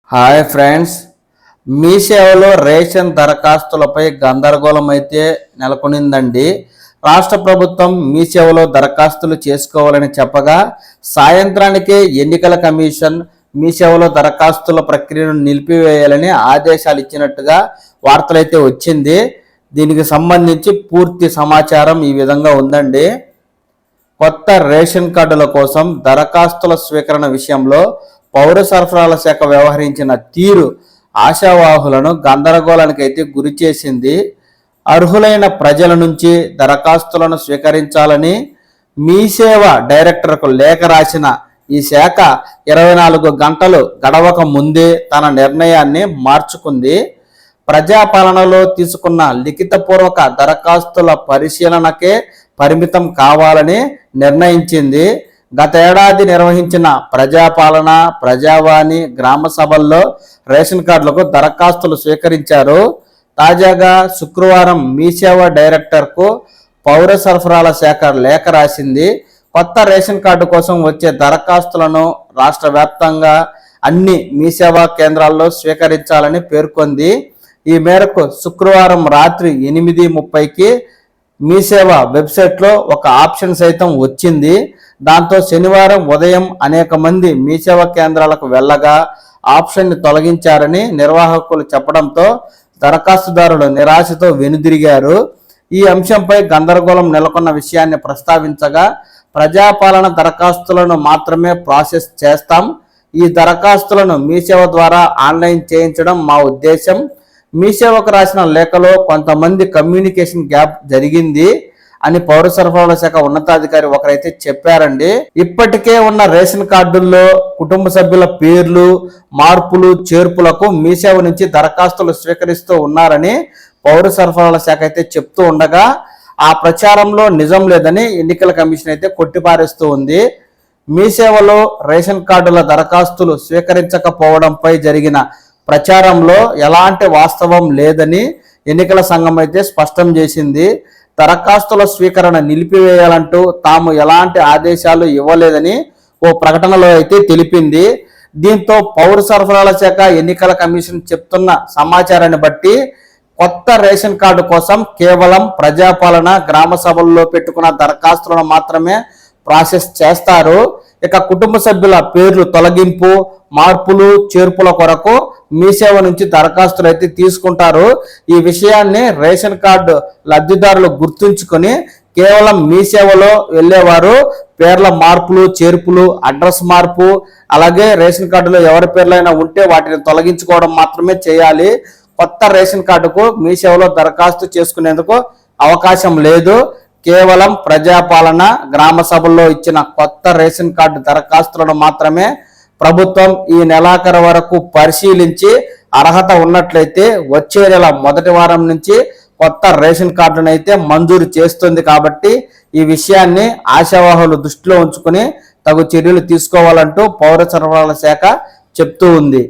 Hi friends, మీ సేవలో ration దరఖాస్తులపై గందరగోళం అయితే నెలకొనిందండి. రాష్ట్ర ప్రభుత్వం మీ సేవలో దరఖాస్తులు చేసుకోవాలని చెప్పగా సాయంత్రానికే ఎన్నికల కమిషన్ మీ సేవలో దరఖాస్తుల ప్రక్రియను నిలిపివేయాలని ఆదేశాలు ఇచ్చినట్టుగా వార్తలైతే వచ్చింది. దీనికి సంబంధించి పూర్తి సమాచారం ఈ విధంగా ఉందండి. కొత్త రేషన్ కార్డుల కోసం దరఖాస్తుల స్వీకరణ విషయంలో పౌర సరఫరాల శాఖ వ్యవహరించిన తీరు ఆశావాహులను గందరగోళానికి అయితే గురి చేసింది. అర్హులైన ప్రజల నుంచి దరఖాస్తులను స్వీకరించాలని మీ సేవ డైరెక్టర్కు లేఖ రాసిన ఈ శాఖ 24 గంటలు గడవక ముందే తన నిర్ణయాన్ని మార్చుకుంది. ప్రజాపాలనలో తీసుకున్న లిఖితపూర్వక దరఖాస్తుల పరిశీలనకే పరిమితం కావాలని నిర్ణయించింది. గత ఏడాది నిర్వహించిన ప్రజాపాలన, ప్రజావాణి, గ్రామ సభల్లో రేషన్ కార్డులకు దరఖాస్తులు స్వీకరించారు. తాజాగా శుక్రవారం మీ సేవ డైరెక్టర్కు పౌర సరఫరాల శాఖ లేఖ రాసింది. కొత్త రేషన్ కార్డు కోసం వచ్చే దరఖాస్తులను రాష్ట్ర వ్యాప్తంగా అన్ని మీ సేవా కేంద్రాల్లో స్వీకరించాలని పేర్కొంది. ఈ మేరకు శుక్రవారం రాత్రి 8:30కి మీ సేవ వెబ్సైట్లో ఒక ఆప్షన్ సైతం వచ్చింది. దాంతో శనివారం ఉదయం అనేక మంది మీ సేవా కేంద్రాలకు వెళ్ళగా ఆప్షన్ని తొలగించారని నిర్వాహకులు చెప్పడంతో దరఖాస్తుదారులు నిరాశతో వెనుదిరిగారు. ఈ అంశంపై గందరగోళం నెలకొన్న విషయాన్ని ప్రస్తావించగా ప్రజాపాలన దరఖాస్తులను మాత్రమే ప్రాసెస్ చేస్తాం. ఈ దరఖాస్తులను మీ సేవ ద్వారా ఆన్లైన్ చేయించడం మా ఉద్దేశం. మీ సేవకు రాసిన లేఖలో కొంతమంది కమ్యూనికేషన్ గ్యాప్ జరిగింది అని పౌర సరఫరాల శాఖ ఉన్నతాధికారి ఒకరైతే చెప్పారండి. ఇప్పటికే ఉన్న రేషన్ కార్డుల్లో కుటుంబ సభ్యుల పేర్లు, మార్పులు, చేర్పులకు మీ సేవ నుంచి దరఖాస్తులు స్వీకరిస్తూ ఉన్నారని పౌర సరఫరాల శాఖ అయితే చెప్తూ ఉండగా ఆ ప్రచారంలో నిజం లేదని ఎన్నికల కమిషన్ అయితే కొట్టిపారేస్తూ ఉంది. మీ సేవలో రేషన్ కార్డుల దరఖాస్తులు స్వీకరించకపోవడంపై జరిగిన ప్రచారంలో ఎలాంటి వాస్తవం లేదని ఎన్నికల సంఘం అయితే స్పష్టం చేసింది. దరఖాస్తుల స్వీకరణ నిలిపివేయాలంటూ తాము ఎలాంటి ఆదేశాలు ఇవ్వలేదని ఓ ప్రకటనలో అయితే తెలిపింది. దీంతో పౌర సరఫరాల శాఖ ఎన్నికల కమిషన్ చెప్తున్న సమాచారాన్ని బట్టి కొత్త రేషన్ కార్డు కోసం కేవలం ప్రజాపాలన, గ్రామ సభల్లో పెట్టుకున్న దరఖాస్తులను మాత్రమే ప్రాసెస్ చేస్తారు. ఇక కుటుంబ సభ్యుల పేర్లు తొలగింపు, మార్పులు, చేర్పుల కొరకు మీ సేవ నుంచి దరఖాస్తులు అయితే తీసుకుంటారు. ఈ విషయాన్ని రేషన్ కార్డు లబ్ధిదారులు గుర్తుంచుకొని కేవలం మీ సేవలో వెళ్ళేవారు పేర్ల మార్పులు, చేర్పులు, అడ్రస్ మార్పు, అలాగే రేషన్ కార్డులో ఎవరి పేర్లైనా ఉంటే వాటిని తొలగించుకోవడం మాత్రమే చేయాలి. కొత్త రేషన్ కార్డుకు మీ సేవలో దరఖాస్తు చేసుకునేందుకు అవకాశం లేదు. కేవలం ప్రజాపాలన, గ్రామ సభల్లో ఇచ్చిన కొత్త రేషన్ కార్డు దరఖాస్తులను మాత్రమే ప్రభుత్వం ఈ నెలాఖరు వరకు పరిశీలించి అర్హత ఉన్నట్లయితే వచ్చే నెల మొదటి వారం నుంచి కొత్త రేషన్ కార్డును అయితే మంజూరు చేస్తుంది. కాబట్టి ఈ విషయాన్ని ఆశావాహులు దృష్టిలో ఉంచుకుని తగు చర్యలు తీసుకోవాలంటూ పౌర సరఫరాల శాఖ చెప్తూ ఉంది.